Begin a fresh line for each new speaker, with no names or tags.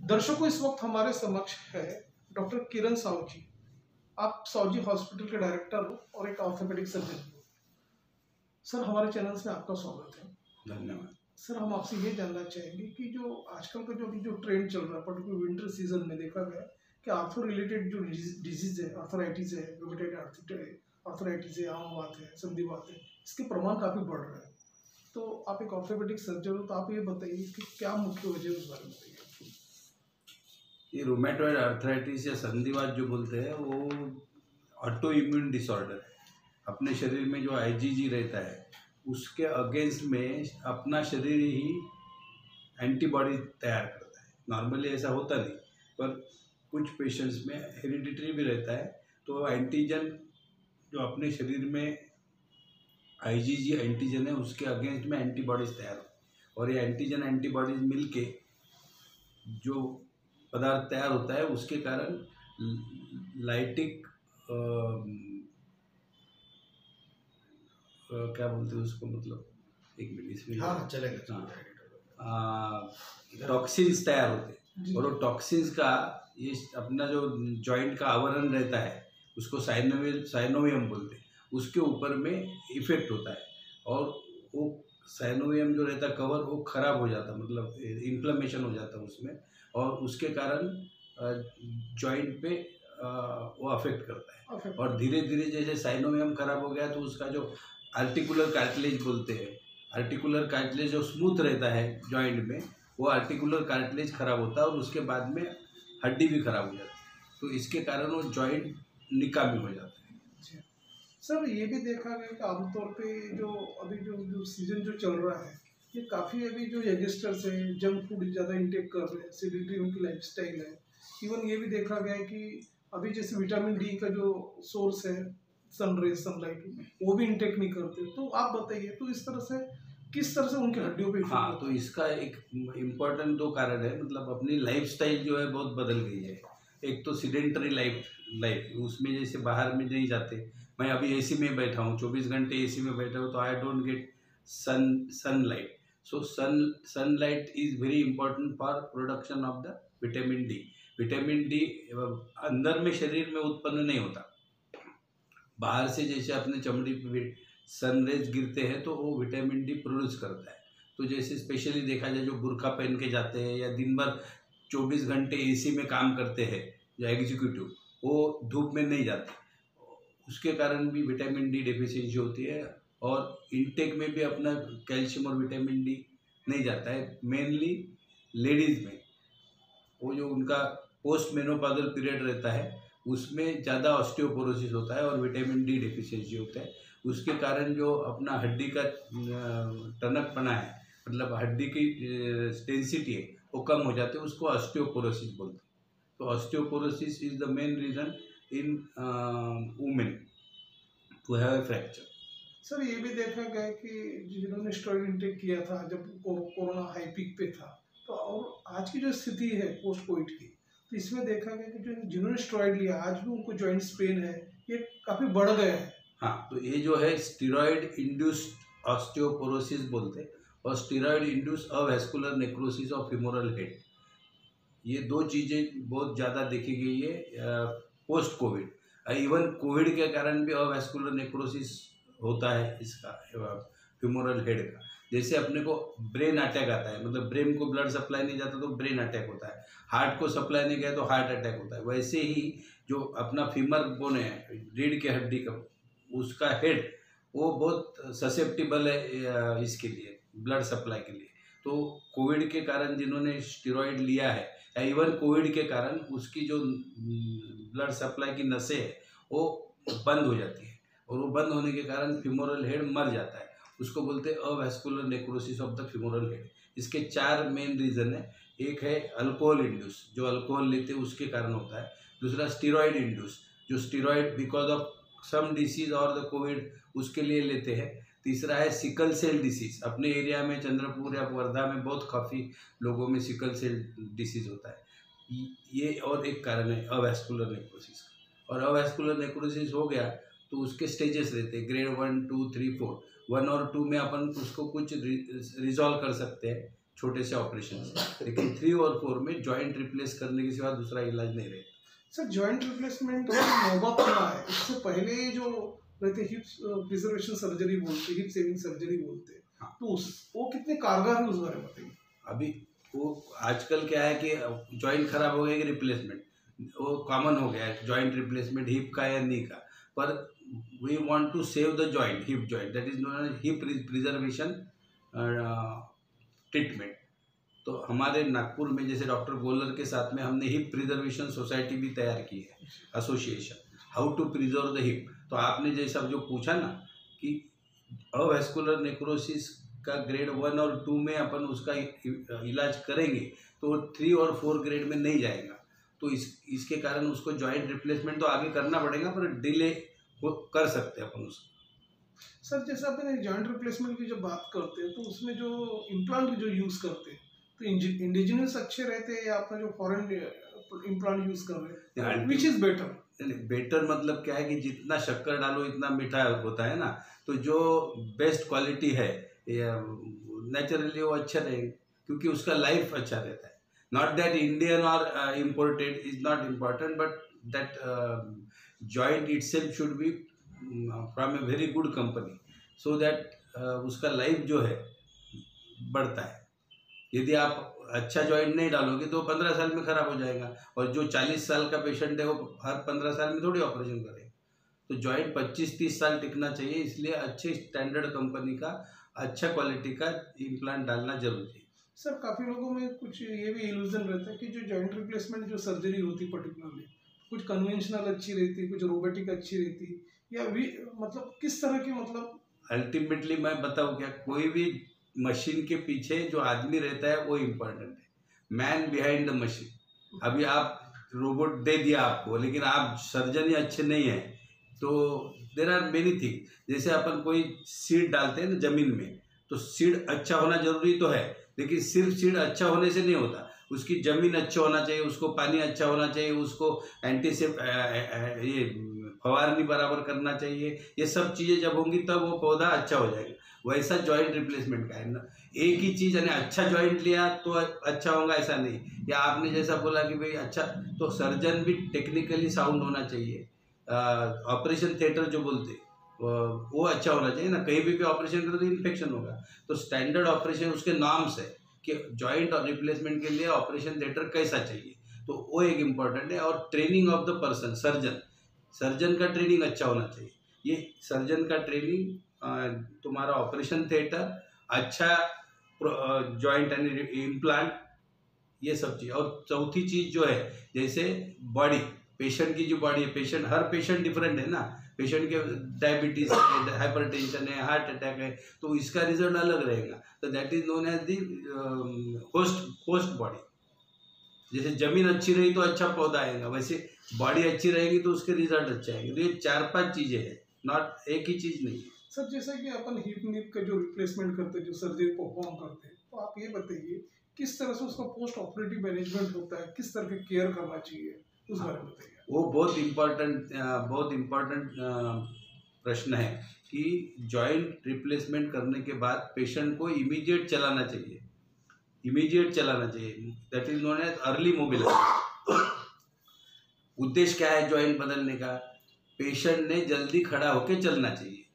दर्शकों, इस वक्त हमारे समक्ष है डॉक्टर किरण साहू जी। आप साहू जी हॉस्पिटल के डायरेक्टर हो और एक ऑर्थोपेडिक सर्जन हो। सर, हमारे चैनल में आपका स्वागत है।
धन्यवाद।
सर, हम आपसे ये जानना चाहेंगे कि जो आजकल का जो ट्रेंड चल रहा है, पर्टिकुलर विंटर सीजन में देखा गया कि आर्थो रिलेटेड जो डिजीज है, आर्थराइटिस है, रूमेटॉइड आर्थराइटिस है, आम बात है, संधिवात है, इसके प्रमाण काफ़ी बढ़ रहे हैं। तो आप एक ऑर्थोपेडिक सर्जन हो, तो आप ये बताइए कि क्या मुख्य वजह है, उस बारे में बताइए।
ये रूमेटॉइड आर्थराइटिस या संधिवात जो बोलते हैं वो ऑटो इम्यून डिसऑर्डर है। अपने शरीर में जो आईजीजी रहता है उसके अगेंस्ट में अपना शरीर ही एंटीबॉडी तैयार करता है। नॉर्मली ऐसा होता नहीं, पर कुछ पेशेंट्स में हेरिडिटरी भी रहता है। तो एंटीजन जो अपने शरीर में आईजीजी एंटीजन है उसके अगेंस्ट में एंटीबॉडीज तैयार हो, और ये एंटीजन एंटीबॉडीज मिलके जो पदार्थ तैयार होता है उसके कारण लाइटिक क्या बोलते हैं उसको, मतलब एक मिनट इसमें
चलेगा।
टॉक्सिन्स तैयार होते हैं, और वो टॉक्सिन्स का ये अपना जो जॉइंट का आवरण रहता है उसको साइनोवियम बोलते हैं, उसके ऊपर में इफेक्ट होता है। और वो साइनोवियम जो रहता है कवर वो खराब हो जाता है, मतलब इन्फ्लेमेशन हो जाता है उसमें, और उसके कारण जॉइंट पे वो अफेक्ट करता है। और धीरे धीरे जैसे साइनोवियम खराब हो गया तो उसका जो आर्टिकुलर कार्टिलेज बोलते हैं, आर्टिकुलर कार्टिलेज जो स्मूथ रहता है जॉइंट में, वो आर्टिकुलर कार्टिलेज खराब होता है और उसके बाद में हड्डी भी खराब हो जाती है। तो इसके कारण वो जॉइंट निकामी हो जाता है।
सर, ये भी देखा गया कि आमतौर पे जो अभी जो सीजन जो चल रहा है, ये काफ़ी अभी जो यंगस्टर्स हैं जंक फूड ज़्यादा इंटेक कर रहे हैं, एसिडिटी उनकी लाइफस्टाइल है। इवन ये भी देखा गया है कि अभी जैसे विटामिन डी का जो सोर्स है सनलाइट, वो भी इंटेक नहीं करते। तो आप बताइए, तो इस तरह से किस तरह से उनकी हड्डियों पे?
हाँ, तो इसका एक इम्पोर्टेंट दो कारण है, मतलब अपनी लाइफस्टाइल जो है बहुत बदल गई है। एक तो सीडेंटरी लाइफ उसमें जैसे बाहर में नहीं जाते। मैं अभी एसी में बैठा हूँ, 24 घंटे एसी में बैठा हूँ, तो I don't get sunlight. So sunlight is very important for production of the vitamin D. Vitamin D अंदर में शरीर में उत्पन्न नहीं होता, बाहर से जैसे अपने चमड़ी पे सनरेज गिरते हैं तो वो विटामिन डी प्रोड्यूस करता है। तो जैसे स्पेशली देखा जाए जो बुर्का पहन के जाते हैं या दिन भर 24 घंटे एसी में काम करते हैं जो एग्जीक्यूटिव, वो धूप में नहीं जाते, उसके कारण भी विटामिन डी डेफिशिएंसी होती है। और इनटेक में भी अपना कैल्शियम और विटामिन डी नहीं जाता है। मेनली लेडीज़ में वो जो उनका पोस्ट मेनोपॉजल पीरियड रहता है उसमें ज़्यादा ऑस्टियोपोरोसिस होता है और विटामिन डी डेफिशिएंसी होता है। उसके कारण जो अपना हड्डी का टनकपना है, मतलब हड्डी की डेंसिटी है, वो कम हो जाती है, उसको ऑस्टियोपोरोसिस बोलते हैं। तो osteoporosis is the main reason in women to have a fracture.
Sir, ये भी देखा गया कि जिन्होंने स्टेरॉइड इंटेक किया था जब कोरोना हाई पीक पे था, तो और आज की जो स्थिति है पोस्ट कोविड की, तो इसमें देखा गया कि जो जिन्होंने स्टेरॉइड लिया आज भी उनको जॉइंट पेन है, ये काफ़ी बढ़ गया है।
हाँ, तो ये जो है स्टेरॉइड इंड्यूस्ड ऑस्टियोपोरोसिस बोलते हैं, और steroid induced avascular necrosis of femoral head, ये दो चीज़ें बहुत ज़्यादा देखी गई है पोस्ट कोविड। इवन कोविड के कारण भी अवैस्कुलर नेक्रोसिस होता है इसका फिमोरल हेड का। जैसे अपने को ब्रेन अटैक आता है, मतलब ब्रेन को ब्लड सप्लाई नहीं जाता तो ब्रेन अटैक होता है, हार्ट को सप्लाई नहीं गया तो हार्ट अटैक होता है। वैसे ही जो अपना फीमर बोन है रीढ़ के हड्डी का, उसका हेड वो बहुत ससेप्टिबल है इसके लिए, ब्लड सप्लाई के लिए। तो कोविड के कारण जिन्होंने स्टेरॉइड लिया है, या इवन कोविड के कारण उसकी जो ब्लड सप्लाई की नसें है वो बंद हो जाती है, और वो बंद होने के कारण फिमोरल हेड मर जाता है। उसको बोलते हैं avascular necrosis of the femoral head. इसके 4 मेन रीज़न है। एक है अल्कोहल इंड्यूस, जो अल्कोहल लेते हैं उसके कारण होता है। दूसरा स्टेरॉइड इंड्यूस, जो steroid because of some disease और द कोविड उसके लिए लेते हैं। तीसरा है सिकल सेल डिसीज, अपने एरिया में चंद्रपुर या वर्धा में बहुत काफ़ी लोगों में सिकल सेल डिसीज होता है। ये और एक कारण है अवैस्कुलर नेक्रोसिस का। और अवैस्कुलर नेक्रोसिस हो गया तो उसके स्टेजेस रहते हैं, ग्रेड 1, 2, 3, 4। 1 और 2 में अपन उसको कुछ रिजॉल्व कर सकते हैं, छोटे से ऑपरेशन से, लेकिन 3 और 4 में जॉइंट रिप्लेस करने के सिवा दूसरा इलाज नहीं रहता।
सर जॉइंट रिप्लेसमेंट नौबत हुआ है, इससे पहले जो रहते हिप प्रिजर्वेशन सर्जरी बोलते, हिप सेविंग सर्जरी बोलते,
हाँ।
तो वो कितने कारगर है उस बारे में बताइए।
अभी वो आजकल क्या है कि जॉइंट खराब हो गया कि रिप्लेसमेंट वो कॉमन हो गया है, जॉइंट रिप्लेसमेंट हिप का या नी का, पर we want to save the joint, hip joint, that is known as hip preservation treatment. तो हमारे नागपुर में जैसे डॉक्टर गोलर के साथ में हमने हिप प्रिजर्वेशन सोसाइटी भी तैयार की है, association, how to preserve the hip. तो आपने जैसा जो पूछा ना कि अवैस्कुलर नेक्रोसिस का ग्रेड 1 और 2 में अपन उसका इलाज करेंगे तो 3 और 4 ग्रेड में नहीं जाएगा, तो इसके कारण उसको जॉइंट रिप्लेसमेंट तो आगे करना पड़ेगा, पर डिले वो कर सकते हैं अपन उसको।
सर जैसे अपन जॉइंट रिप्लेसमेंट की जब बात करते हैं तो उसमें जो इम्प्लांट जो यूज़ करते हैं तो इंडिजिनस अच्छे रहते हैं या अपना जो फॉरेन इम्प्लांट यूज़ कर रहे हैं, विच इज़ बेटर?
बेटर मतलब क्या है कि जितना शक्कर डालो इतना मीठा होता है ना, तो जो बेस्ट क्वालिटी है नेचुरली वो अच्छा रहेगा, क्योंकि उसका लाइफ अच्छा रहता है। नॉट दैट इंडियन और imported is not important, but that joint itself should be from a very good company, so that उसका लाइफ जो है बढ़ता है। यदि आप अच्छा जॉइंट नहीं डालोगे तो 15 साल में ख़राब हो जाएगा, और जो 40 साल का पेशेंट है वो हर 15 साल में थोड़ी ऑपरेशन करेगा। तो जॉइंट 25-30 साल टिकना चाहिए, इसलिए अच्छे स्टैंडर्ड कंपनी का अच्छा क्वालिटी का इम्प्लांट डालना जरूरी है।
सर काफ़ी लोगों में कुछ ये भी इल्यूजन रहता है कि जो जॉइंट रिप्लेसमेंट जो सर्जरी होती पर्टिकुलरली कुछ कन्वेंशनल अच्छी रहती, कुछ रोबोटिक अच्छी रहती, या भी मतलब किस तरह की, मतलब
अल्टीमेटली मैं बताऊँ क्या, कोई भी मशीन के पीछे जो आदमी रहता है वो इम्पोर्टेंट है, मैन बिहाइंड द मशीन। अभी आप रोबोट दे दिया आपको, लेकिन आप सर्जन ही अच्छे नहीं हैं, तो देर आर मेनी थिंग। जैसे अपन कोई सीड डालते हैं ना जमीन में, तो सीड अच्छा होना जरूरी तो है, लेकिन सिर्फ सीड अच्छा होने से नहीं होता, उसकी जमीन अच्छा होना चाहिए, उसको पानी अच्छा होना चाहिए, उसको ये फवारनी बराबर करना चाहिए। ये सब चीज़ें जब होंगी तब वो पौधा अच्छा हो जाएगा। वैसा जॉइंट रिप्लेसमेंट का है ना, एक ही चीज़ यानी अच्छा जॉइंट लिया तो अच्छा होगा ऐसा नहीं, या आपने जैसा बोला कि भाई अच्छा, तो सर्जन भी टेक्निकली साउंड होना चाहिए, ऑपरेशन थिएटर जो बोलते वो अच्छा होना चाहिए ना, कहीं भी ऑपरेशन करो तो इन्फेक्शन होगा। तो स्टैंडर्ड ऑपरेशन उसके नॉर्म्स है कि जॉइंट और रिप्लेसमेंट के लिए ऑपरेशन थिएटर कैसा चाहिए, तो वो एक इम्पॉर्टेंट है। और training of the person, surgeon का ट्रेनिंग अच्छा होना चाहिए। ये सर्जन का ट्रेनिंग, तुम्हारा ऑपरेशन थिएटर, अच्छा जॉइंट एंड इम्प्लांट, ये सब चीज़। और चौथी चीज़ जो है, जैसे बॉडी, पेशेंट की जो बॉडी है, हर पेशेंट डिफरेंट है ना, पेशेंट के डायबिटीज है, हाइपरटेंशन है, हार्ट अटैक है, तो इसका रिजल्ट अलग रहेगा। तो that is known as the host body. जैसे जमीन अच्छी रही तो अच्छा पौधा आएगा, वैसे बॉडी अच्छी रहेगी तो उसके रिजल्ट अच्छे आएंगे। तो ये 4-5 चीज़ें हैं, नॉट एक ही चीज़ नहीं है।
सर जैसा कि अपन हिप निप का जो रिप्लेसमेंट करते हैं, जो सर्जरी परफॉर्म करते हैं, तो आप ये बताइए किस तरह से उसका पोस्ट ऑपरेटिव मैनेजमेंट होता है, किस तरह की केयर करना चाहिए, उस बारे में बताइए।
वो बहुत इम्पोर्टेंट प्रश्न है कि जॉइंट रिप्लेसमेंट करने के बाद पेशेंट को इमीडिएट चलाना चाहिए, that is known as early mobilisation. उद्देश्य क्या है जॉइंट बदलने का? पेशेंट ने जल्दी खड़ा होकर चलना चाहिए।